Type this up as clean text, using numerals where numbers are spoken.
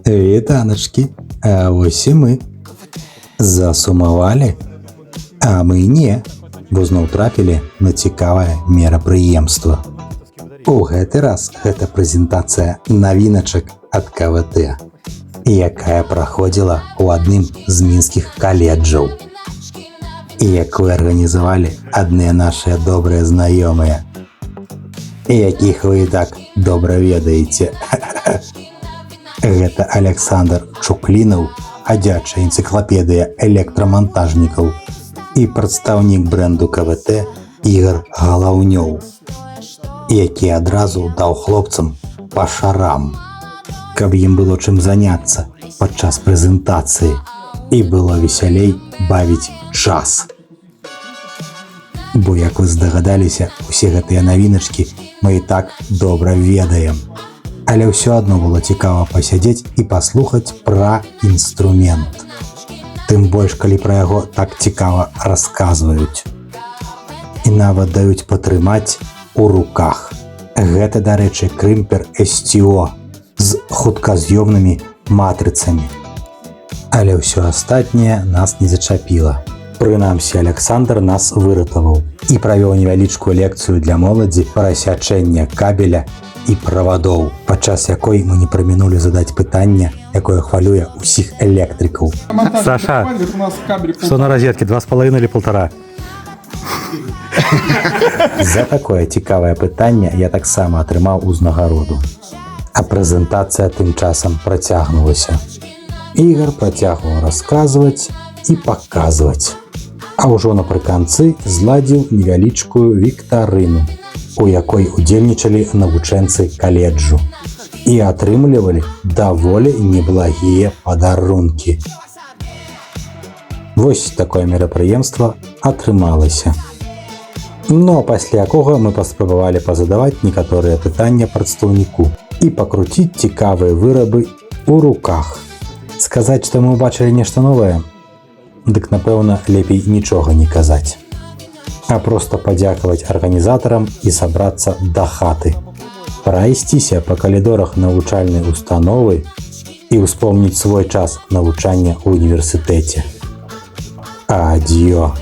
Вітаначкі, а вось і мы. Засумавалі? А мы не, бо зноў трапілі на цікавае мерапрыемства. У гэты раз гэта прэзентацыя навіначак ад КВТ, якая праходзіла ў адным з мінскіх каледжаў, і якую арганізавалі адныя нашыя добрыя знаёмыя, якіх вы і так добра ведаеце. Гэта Александр Чуклінаў, хадзячая энцыклапедыя электрамантажнікаў, і прадстаўнік брэнду КВТ Ігар Галаўнёў, які адразу даў хлопцам па шарам, каб ім было чым заняцца падчас прэзентацыі і было весялей бавіць час. Бо, як вы здагадаліся, усе гэтыя навіначкі мы і так добра ведаем. Але ўсё адно было цікава пасядзець і паслухаць пра інструмент. Тым больш, калі пра яго так цікава расказваюць. І нават даюць патрымаць у руках. Гэта, дарэчы, крымпер STO з хутказ'ёмнымі матрыцамі. Але ўсё астатняе нас не зачапіла. Прынамсі, Александр нас выратаваў і правёў невялічкую лекцыю для моладзі пра сячэнне кабеля і правадоў, падчас якой мы не прамінулі задаць пытанне, якое хвалюе ўсіх электрыкаў. Саша, что на розетке, 2,5 или 1,5? За такое цікавае пытанне я таксама атрымаў узнагароду. А прэзентацыя тым часам працягнулася. Ігар працягваў расказваць і паказваць. А ўжо напрыканцы зладзіў невялічкую віктарыну, у якой удзельнічалі навучэнцы каледжу і атрымлівалі даволі неблагія падарункі. Вось такое мерапрыемства атрымалася. Ну а пасля якога мы паспрабавалі пазадаваць некаторыя пытання прадстаўніку і пакруціць цікавыя вырабы ў руках. Сказаць, што мы ўбачылі нешта новае? Дык, напэўна, лепей нічога не казаць. А проста падзякаваць арганізатарам і сабрацца да хаты. Прайсціся па калідорах навучальнай установы і ўспомніць свой час навучання ў універсітэце. Адзё!